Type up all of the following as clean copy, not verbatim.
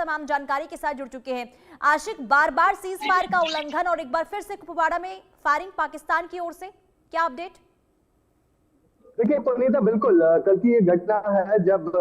तमाम जानकारी के साथ जुड़ चुके हैं। आशिक, बार बार सीज फायर का उल्लंघन और एक बार फिर से कुपवाड़ा में फायरिंग पाकिस्तान की ओर से, क्या अपडेट? देखिए पुनीता, बिल्कुल कल की ये घटना है जब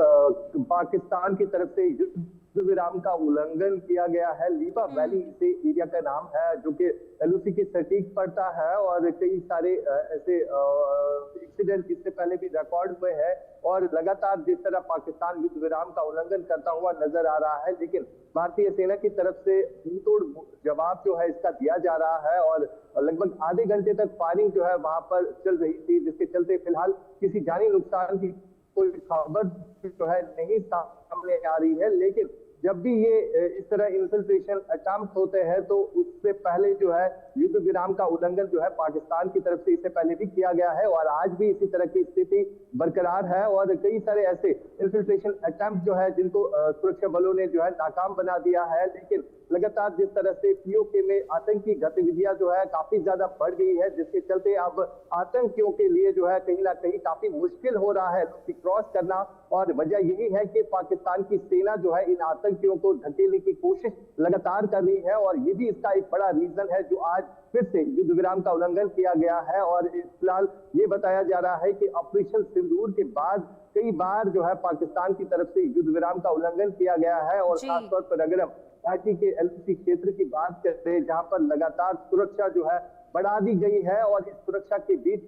पाकिस्तान की तरफ से युद्ध विराम का उल्लंघन किया गया है। लीपा वैली इसे एरिया का नाम है जो कि एलओसी के सटीक पड़ता है और कई सारे ऐसे इंसिडेंट इससे पहले भी रिकॉर्ड हुए हैं और लगातार जिस तरह पाकिस्तान युद्ध विराम का उल्लंघन करता हुआ नजर आ रहा है, लेकिन भारतीय सेना की तरफ से मुंहतोड़ जवाब जो है इसका दिया जा रहा है और लगभग आधे घंटे तक फायरिंग जो है वहां पर चल रही थी, जिसके चलते फिलहाल किसी जानी नुकसान की कोई खबर जो है नहीं सामने आ रही है। लेकिन जब भी ये इस तरह इन्फिल्ट्रेशन अटेम्प्ट होते हैं तो उससे पहले जो है युद्ध विराम का उल्लंघन जो है पाकिस्तान की तरफ से इससे पहले भी किया गया है और आज भी इसी तरह की स्थिति बरकरार है और कई सारे ऐसे इन्फिल्ट्रेशन अटेम्प्ट जो है जिनको सुरक्षा बलों ने जो है नाकाम बना दिया है। लेकिन लगातार जिस तरह से पीओके में आतंकी गतिविधियां जो है काफी ज्यादा बढ़ गई है, जिसके चलते अब आतंकियों के लिए जो है कहीं ना कहीं काफी मुश्किल हो रहा है क्रॉस करना। और वजह यही है कि पाकिस्तान की सेना जो है इन आतंकियों को धकेलने की कोशिश लगातार कर रही है और ये भी इसका एक बड़ा रीजन है जो आज फिर से युद्ध विराम का उल्लंघन किया गया है। और फिलहाल ये बताया जा रहा है कि ऑपरेशन सिंदूर के बाद कई बार जो है पाकिस्तान की तरफ से युद्ध विराम का उल्लंघन किया गया है और खासतौर पर अगर हम घाटी के एलओसी क्षेत्र की बात करते हैं जहां पर लगातार सुरक्षा जो है बढ़ा दी गई है और इस सुरक्षा के बीच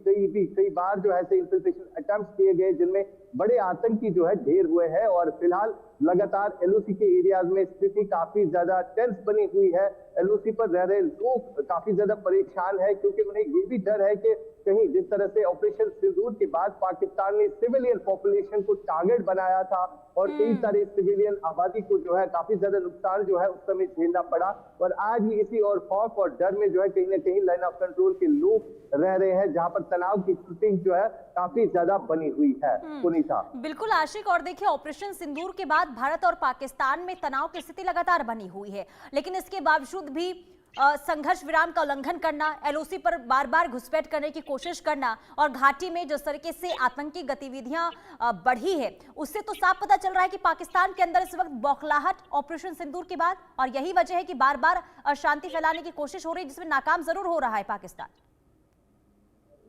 कई बार जो है इन्फिल्ट्रेशन अटेम्प्ट किए गए जिनमें बड़े आतंकी जो है ढेर हुए हैं और फिलहाल लगातार एलओसी के एरियाज में स्थिति काफी ज्यादा टेंस बनी हुई है। एलओसी पर रह रहे लोग काफी ज्यादा परेशान है क्योंकि उन्हें ये भी डर है कि कहीं जिस तरह से ऑपरेशन सिंदूर के बाद पाकिस्तान ने सिविलियन पॉपुलेशन को टारगेट बनाया था और कई सारे सिविलियन आबादी को जो है काफी ज्यादा नुकसान जो है उस समय झेलना पड़ा और आज भी इसी और खौफ और डर में जो है कहीं ना कहीं लाइन ऑफ कंट्रोल के लोग रह रहे हैं जहां पर तनाव की स्थिति जो है काफी ज्यादा बनी हुई है। पुनीता, बिल्कुल आशिक, और देखिए ऑपरेशन सिंदूर के बाद भारत और पाकिस्तान में तनाव की स्थिति लगातार बनी हुई है, लेकिन इसके बावजूद भी संघर्ष विराम का उल्लंघन करना, एलओसी पर बार बार घुसपैठ करने की कोशिश करना और घाटी में जिस तरीके से आतंकी गतिविधियां बढ़ी है उससे तो साफ पता चल रहा है कि पाकिस्तान के अंदर इस वक्त बौखलाहट ऑपरेशन सिंदूर के बाद, और यही वजह है कि बार बार अशांति फैलाने की कोशिश हो रही है जिसमें नाकाम जरूर हो रहा है पाकिस्तान।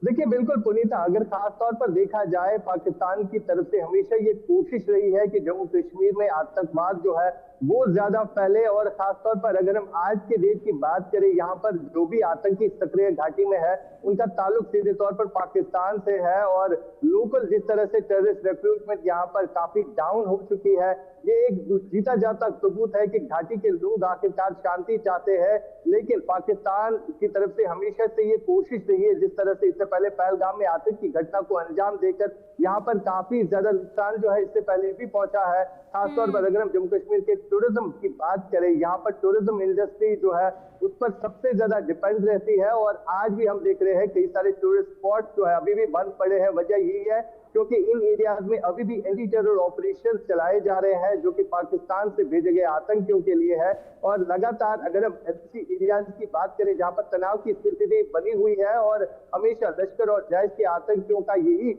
देखिए बिल्कुल पुनीता, अगर खास तौर पर देखा जाए पाकिस्तान की तरफ से हमेशा ये कोशिश रही है कि जम्मू कश्मीर में आतंकवाद जो है वो ज्यादा फैले और खासतौर पर अगर हम आज के डेट की बात करें यहाँ पर जो भी आतंकी सक्रिय घाटी में है उनका ताल्लुक सीधे तौर पर पाकिस्तान से है और लोकल जिस तरह से टेररिस्ट रिक्रूटमेंट यहाँ पर काफी डाउन हो चुकी है, ये एक जीता जाता सबूत है कि घाटी के लोग आखिरकार शांति चाहते हैं। लेकिन पाकिस्तान की तरफ से हमेशा से ये कोशिश रही है, जिस तरह से इससे पहले पहलगाम में आतंकी घटना को अंजाम देकर यहाँ पर काफी ज्यादा नुकसान जो है इससे पहले भी पहुंचा है। खासतौर पर अगर हम जम्मू कश्मीर के टूरिज्म की बात करें, यहाँ पर टूरिज्म इंडस्ट्री जो है उस पर सबसे ज्यादा डिपेंड रहती है और आज भी हम देख रहे हैं कई सारे टूरिस्ट स्पॉट जो है अभी भी बंद पड़े हैं। वजह यही है क्योंकि इन एरियाज में अभी भी एंटी टेरर ऑपरेशन चलाए जा रहे हैं जो कि पाकिस्तान से भेजे गए आतंकियों के लिए है और लगातार अगर हम ऐसी एरियाज की बात करें जहां पर तनाव की स्थिति बनी हुई है और हमेशा लश्कर और जैश के आतंकियों का यही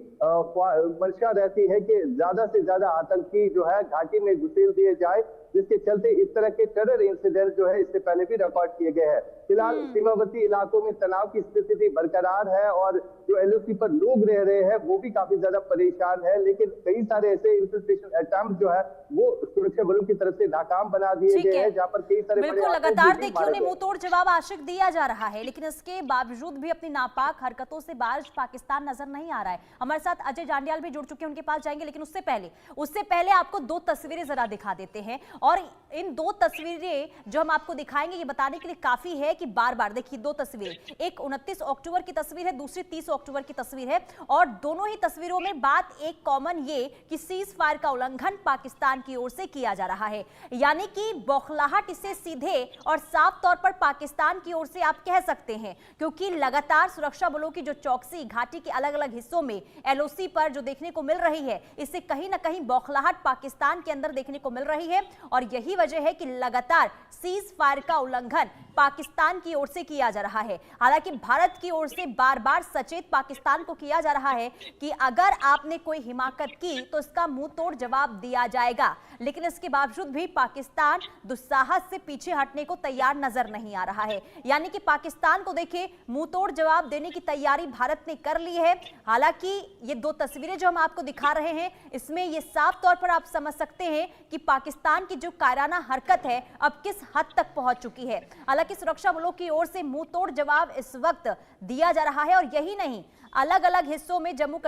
मंशा रहती है कि ज्यादा से ज्यादा आतंकी जो है घाटी में घुसेल दिए जाए, जिसके चलते इस तरह के टेरर इंसिडेंट जो है इससे पहले भी रिकॉर्ड किए गए हैं। फिलहाल सीमावर्ती इलाकों में तनाव की स्थिति बरकरार है और जो एलओसी पर लोग रह रहे हैं वो भी काफी ज्यादा परेशान है, लेकिन कई सारे ऐसे इन्फिल्ट्रेशन अटेम्प्ट जो है वो सुरक्षा बलों की तरफ से नाकाम बना दिए गए हैं जहां पर कई सारे बिल्कुल लगातार देखिए उन्हें मुंहतोड़ जवाब आशिक दिया जा रहा है, लेकिन इसके बावजूद भी अपनी नापाक हरकतों से बाज पाकिस्तान नजर नहीं आ रहा है। हमारे साथ अजय जांडियाल भी जुड़ चुके हैं, उनके पास जाएंगे, लेकिन उससे पहले आपको दो तस्वीरें जरा दिखा देते हैं और इन दो तस्वीरें जो हम आपको दिखाएंगे ये बताने के लिए काफी है कि बार बार देखिए दो तस्वीरें, एक 29 अक्टूबर की तस्वीर है, दूसरी 30 अक्टूबर की तस्वीर है और दोनों ही तस्वीरों में बात एक कॉमन ये कि सीज फायर का उल्लंघन पाकिस्तान की ओर से किया जा रहा है, यानी कि बौखलाहट इसे सीधे और साफ तौर पर पाकिस्तान की ओर से आप कह सकते हैं, क्योंकि लगातार सुरक्षा बलों की जो चौकसी घाटी के अलग अलग हिस्सों में एलओसी पर जो देखने को मिल रही है इससे कहीं ना कहीं बौखलाहट पाकिस्तान के अंदर देखने को मिल रही है और यही वजह है कि लगातार सीज फायर का उल्लंघन पाकिस्तान की ओर से किया जा रहा है। हालांकि भारत की ओर से बार बार सचेत पाकिस्तान को किया जा रहा है कि अगर आपने कोई हिमाकत की तो इसका मुंह तोड़ जवाब दिया जाएगा, लेकिन इसके बावजूद भी पाकिस्तान दुस्साहस से पीछे हटने को तैयार नजर नहीं आ रहा है। यानी कि पाकिस्तान को देखिए मुंह तोड़ जवाब देने की तैयारी भारत ने कर ली है। हालांकि ये दो तस्वीरें जो हम आपको दिखा रहे हैं, इसमें ये साफ तौर पर आप समझ सकते हैं कि पाकिस्तान की जो कायराना हरकत है अब किस हद तक पहुंच चुकी है। हालांकि सुरक्षा बलों की ओर से मुंह तोड़ जवाब इस वक्त दिया जा रहा है, और यही नहीं, अलग अलग हिस्सों में जम्मू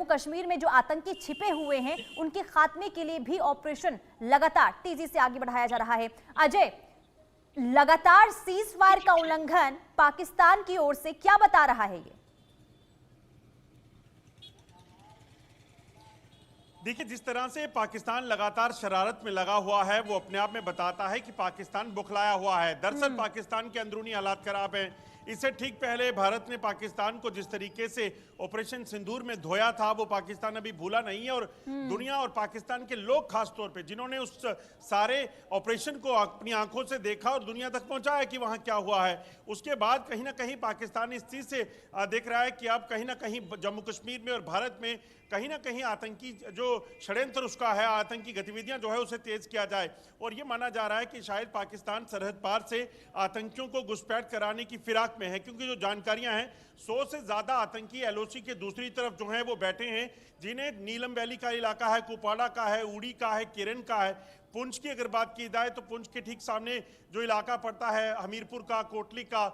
कश्मीर में जो आतंकी छिपे हुए हैं उनके खात्मे के लिए भी ऑपरेशन लगातार तेजी से आगे बढ़ाया जा रहा है। अजय, लगातार सीज फायर का उल्लंघन पाकिस्तान की ओर से क्या बता रहा है ये? देखिए, जिस तरह से पाकिस्तान लगातार शरारत में लगा हुआ है वो अपने आप में बताता है कि पाकिस्तान बुखलाया हुआ है। दरअसल पाकिस्तान के अंदरूनी हालात खराब हैं। इससे ठीक पहले भारत ने पाकिस्तान को जिस तरीके से ऑपरेशन सिंदूर में धोया था वो पाकिस्तान अभी भूला नहीं है, और दुनिया और पाकिस्तान के लोग खास तौर पे जिन्होंने उस सारे ऑपरेशन को अपनी आंखों से देखा और दुनिया तक पहुंचाया कि वहां क्या हुआ है, उसके बाद कहीं ना कहीं पाकिस्तान इस चीज से देख रहा है कि अब कहीं ना कहीं जम्मू कश्मीर में और भारत में कहीं ना कहीं आतंकी जो षड्यंत्र उसका है, आतंकी गतिविधियां जो है उसे तेज किया जाए। और ये माना जा रहा है कि शायद पाकिस्तान सरहद पार से आतंकियों को घुसपैठ कराने की फिराक में है, क्योंकि जो जानकारियां हैं 100 से ज्यादा आतंकी एलओसी के दूसरी तरफ जो हैं वो बैठे हैं, जिन्हें नीलम वैली का इलाका है, कुपवाड़ा का है, उड़ी का है, किरण का है। पुंछ की अगर बात की जाए तो पुंछ के ठीक सामने जो इलाका पड़ता है हमीरपुर का, कोटली का,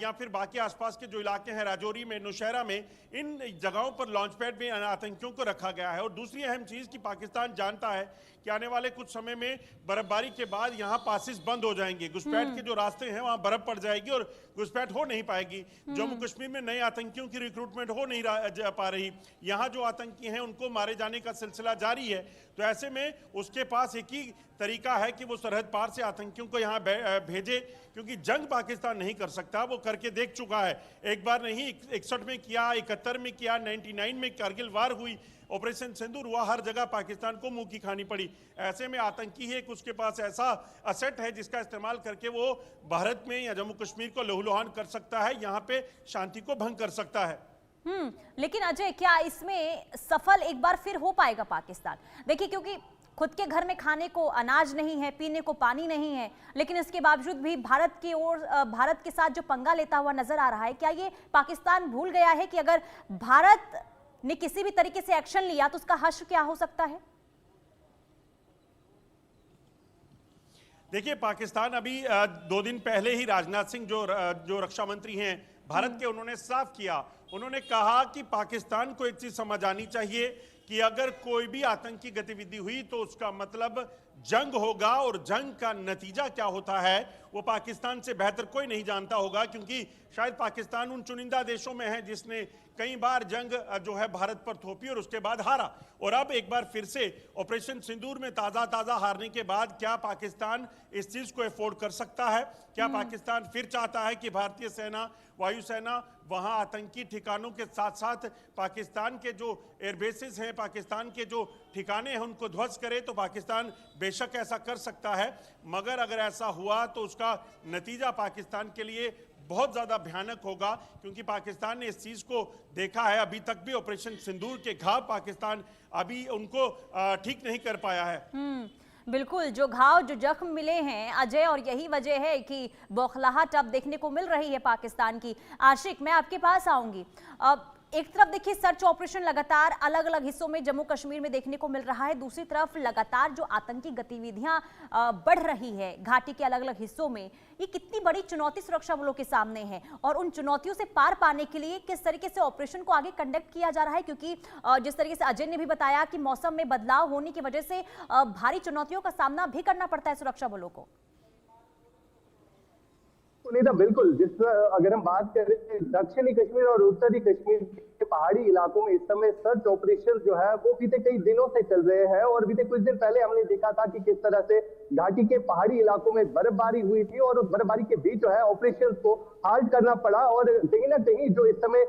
या फिर बाकी आसपास के जो इलाके हैं राजौरी में, नौशहरा में, इन जगहों पर लॉन्च पैड में आतंकियों को रखा गया है। और दूसरी अहम चीज़ कि पाकिस्तान जानता है कि आने वाले कुछ समय में बर्फबारी के बाद यहाँ पासिस बंद हो जाएंगे, घुसपैठ के जो रास्ते हैं वहाँ बर्फ पड़ जाएगी और घुसपैठ हो नहीं पाएगी। जम्मू कश्मीर में नए आतंकियों की रिक्रूटमेंट हो नहीं पा रही, यहाँ जो आतंकी हैं उनको मारे जाने का सिलसिला जारी है। तो ऐसे में उसके पास एक ही तरीका है कि वो सरहद पार से आतंकियों को यहाँ भेजे, क्योंकि जंग पाकिस्तान नहीं कर सकता, वो करके देख चुका है। एक बार नहीं, 61 में किया, 71 में किया, 99 में कारगिल वार हुई, ऑपरेशन सिंदूर हुआ, हर जगह पाकिस्तान को मुंह की खानी पड़ी। ऐसे में आतंकी है कि उसके पास ऐसा असेट है जिसका इस्तेमाल करके वो भारत में या जम्मू कश्मीर को लहूलुहान कर सकता है, यहाँ पे शांति को भंग कर सकता है। लेकिन अजय, क्या इसमें सफल एक बार फिर हो पाएगा पाकिस्तान? देखिए, क्योंकि खुद के घर में खाने को अनाज नहीं है, पीने को पानी नहीं है, लेकिन इसके बावजूद भी भारत के साथ जो पंगा लेता हुआ नजर आ रहा है, क्या ये पाकिस्तान भूल गया है कि अगर भारत ने किसी भी तरीके से एक्शन लिया तो उसका हश्र क्या हो सकता है? देखिए, पाकिस्तान अभी 2 दिन पहले ही राजनाथ सिंह जो रक्षा मंत्री हैं भारत के, उन्होंने साफ किया, उन्होंने कहा कि पाकिस्तान को एक चीज समझ आनी चाहिए कि अगर कोई भी आतंकी गतिविधि हुई तो उसका मतलब जंग होगा, और जंग का नतीजा क्या होता है वो पाकिस्तान से बेहतर कोई नहीं जानता होगा, क्योंकि शायद पाकिस्तान उन चुनिंदा देशों में है जिसने कई बार जंग जो है भारत पर थोपी और उसके बाद हारा। और अब एक बार फिर से ऑपरेशन सिंदूर में ताजा हारने के बाद क्या पाकिस्तान इस चीज को अफोर्ड कर सकता है? क्या पाकिस्तान फिर चाहता है कि भारतीय सेना, वायुसेना वहां आतंकी ठिकानों के साथ साथ पाकिस्तान के जो एयरबेसेस हैं, पाकिस्तान के जो ठिकाने हैं उनको ध्वस्त करे? तो पाकिस्तान बेशक ऐसा कर सकता है, मगर अगर ऐसा हुआ तो उसका नतीजा पाकिस्तान के लिए बहुत ज्यादा भयानक होगा, क्योंकि पाकिस्तान ने इस चीज को देखा है। अभी तक भी ऑपरेशन सिंदूर के घाव पाकिस्तान अभी उनको ठीक नहीं कर पाया है। बिल्कुल, जो घाव, जो जख्म मिले हैं अजय, और यही वजह है कि बौखलाहट अब देखने को मिल रही है पाकिस्तान की। आशिक, मैं आपके पास आऊंगी। अब एक तरफ देखिए सर्च ऑपरेशन लगातार अलग अलग हिस्सों में जम्मू कश्मीर में देखने को मिल रहा है, दूसरी तरफ लगातार जो आतंकी गतिविधियां बढ़ रही है घाटी के अलग अलग हिस्सों में, ये कितनी बड़ी चुनौती सुरक्षा बलों के सामने है, और उन चुनौतियों से पार पाने के लिए किस तरीके से ऑपरेशन को आगे कंडक्ट किया जा रहा है? क्योंकि जिस तरीके से अजय ने भी बताया कि मौसम में बदलाव होने की वजह से भारी चुनौतियों का सामना भी करना पड़ता है सुरक्षा बलों को। सुनीता, बिल्कुल अगर हम बात करें दक्षिणी कश्मीर और उत्तरी कश्मीर के पहाड़ी इलाकों में इस समय सर्च ऑपरेशन जो है वो बीते कई दिनों से चल रहे हैं। और बीते कुछ दिन पहले हमने देखा था कि किस तरह से घाटी के पहाड़ी इलाकों में बर्फबारी हुई थी और उस बर्फबारी के बीच जो है ऑपरेशन को हाल्ट करना पड़ा। और कहीं ना कहीं जो इस समय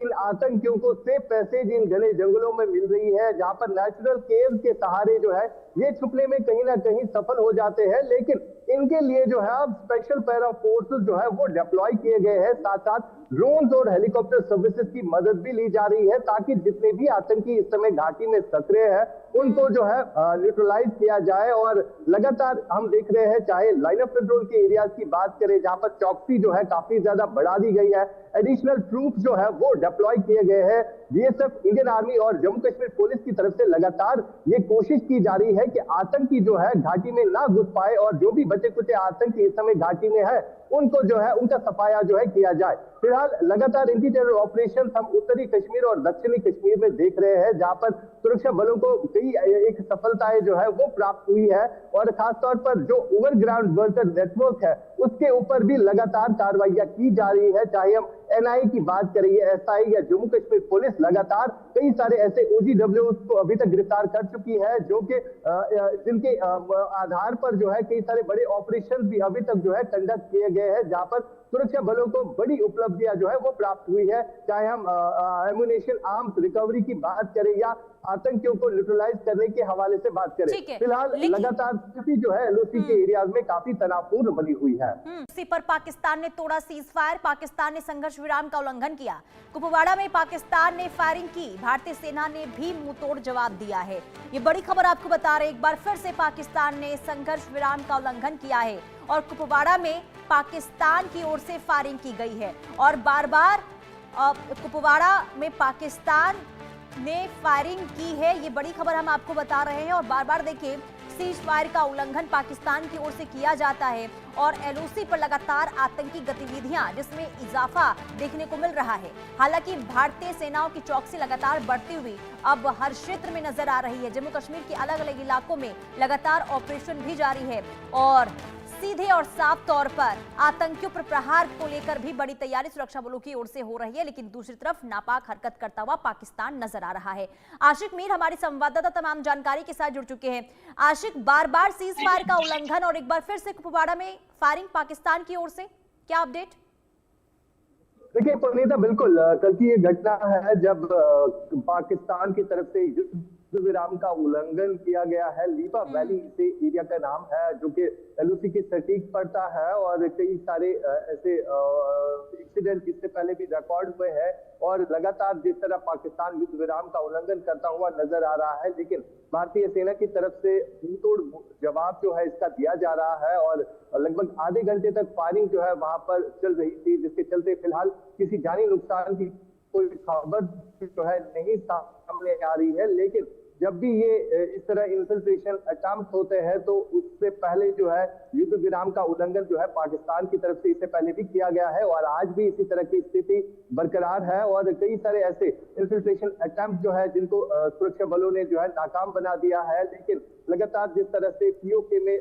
इन आतंकियों को सेफ पैसेज इन घने जंगलों में मिल रही है, जहां पर नेचुरल केव के सहारे जो है ये छुपने में कहीं ना कहीं सफल हो जाते हैं। लेकिन इनके लिए जो है अब स्पेशल पैरा फोर्सेस जो है वो डिप्लॉय किए गए हैं, साथ साथ ड्रोन्स और हेलीकॉप्टर सर्विसेज की मदद भी ली जा रही है, ताकि जितने भी आतंकी इस समय घाटी में सक्रिय है उनको जो है न्यूट्रलाइज किया जाए। और लगातार हम देख रहे हैं, चाहे लाइन ऑफ कंट्रोल के एरियाज की बात करें जहां पर चौकसी जो है काफी ज्यादा बढ़ा दी गई है, एडिशनल ट्रूप जो है वो डिप्लॉय किए गए हैं। बीएसएफ, इंडियन आर्मी और जम्मू कश्मीर पुलिस की तरफ से लगातार ये कोशिश की जा रही है कि आतंकी जो है घाटी में ना घुस पाए और जो भी बचे कुचे आतंकी इस समय घाटी में है उनको जो है उनका सफाया जो है किया जाए। फिलहाल लगातार एंटी टेरर ऑपरेशन हम उत्तरी कश्मीर और दक्षिणी कश्मीर में देख रहे हैं, जहां पर सुरक्षा बलों को कई एक सफलताएं जो है वो प्राप्त हुई है। और खासतौर पर जो ओवरग्राउंड वर्कर नेटवर्क है उसके ऊपर भी लगातार कार्रवाइयां की जा रही है, चाहे हम एनआईए की बात करें, एसआई या जम्मू कश्मीर पुलिस लगातार कई सारे ऐसे ओजीडब्ल्यू को अभी तक गिरफ्तार कर चुकी है, जो कि जिनके आधार पर जो है कई सारे बड़े ऑपरेशन भी अभी तक जो है कंडक्ट किए गए हैं, जहां पर सुरक्षा बलों को बड़ी उपलब्धियां जो है वो प्राप्त हुई है। चाहे हम एमुनेशन आर्म्स रिकवरी की बात करें या आतंकियों को न्यूट्रलाइज करने के हवाले से बात करें, फिलहाल लगातार स्थिति जो है एलओसी के एरियाज में काफी तनावपूर्ण बनी हुई है। इसी पर पाकिस्तान ने तोड़ा सीज फायर, पाकिस्तान ने संघर्ष विराम का उल्लंघन किया। कुपवाड़ा में पाकिस्तान ने फायरिंग की, भारतीय सेना ने भी मुंहतोड़ जवाब दिया है। ये बड़ी खबर आपको बता रहे, एक बार फिर से पाकिस्तान ने संघर्ष विराम का उल्लंघन किया है और कुपवाड़ा में पाकिस्तान की ओर से फायरिंग की गई है। और बार बार कुपवाड़ा में पाकिस्तान ने फायरिंग की है, ये बड़ी खबर हम आपको बता रहे हैं। और बार बार देखिए सीज फायर का उल्लंघन पाकिस्तान की ओर से किया जाता है और एलओसी पर लगातार आतंकी गतिविधियां जिसमें इजाफा देखने को मिल रहा है। हालांकि भारतीय सेनाओं की चौकसी लगातार बढ़ती हुई अब हर क्षेत्र में नजर आ रही है। जम्मू कश्मीर के अलग अलग इलाकों में लगातार ऑपरेशन भी जारी है और सीधे और साफ तौर पर आतंकियों पर प्रहार को लेकर भी बड़ी तैयारी सुरक्षा बलों की ओर से हो रही है। लेकिन दूसरी तरफ नापाक हरकत करता हुआ पाकिस्तान नजर आ रहा है। आशिक मीर हमारे संवाददाता तमाम जानकारी के साथ जुड़ चुके हैं। आशिक, बार बार सीज फायर का उल्लंघन और एक बार फिर से कुपवाड़ा में फायरिंग पाकिस्तान की ओर से, क्या अपडेट? देखिए पुनीता, बिल्कुल कल की ये घटना है जब पाकिस्तान की तरफ से युद्ध विराम का उल्लंघन किया गया है। लीपा वैली से एरिया का नाम है, जो कि एलओसी के सटीक पड़ता है और कई सारे ऐसे इंसिडेंट इससे पहले भी रिकॉर्ड हुए हैं। और लगातार जिस तरह पाकिस्तान युद्ध विराम का उल्लंघन करता हुआ नजर आ रहा है, लेकिन भारतीय सेना की तरफ से मुंहतोड़ जवाब जो है इसका दिया जा रहा है और लगभग आधे घंटे तक फायरिंग जो है वहां पर चल रही थी, जिसके चलते फिलहाल किसी जानी नुकसान की कोई खबर जो है नहीं सामने आ रही है। लेकिन जब भी ये इस तरह इन्फिल्ट्रेशन अटेम्प्ट होते हैं तो उससे पहले जो है युद्ध विराम का उल्लंघन जो है पाकिस्तान की तरफ से इससे पहले भी किया गया है और आज भी इसी तरह की स्थिति बरकरार है। और कई सारे ऐसे इन्फिल्ट्रेशन अटेम्प्ट जो है जिनको सुरक्षा बलों ने जो है नाकाम बना दिया है। लेकिन लगातार जिस तरह से पीओके में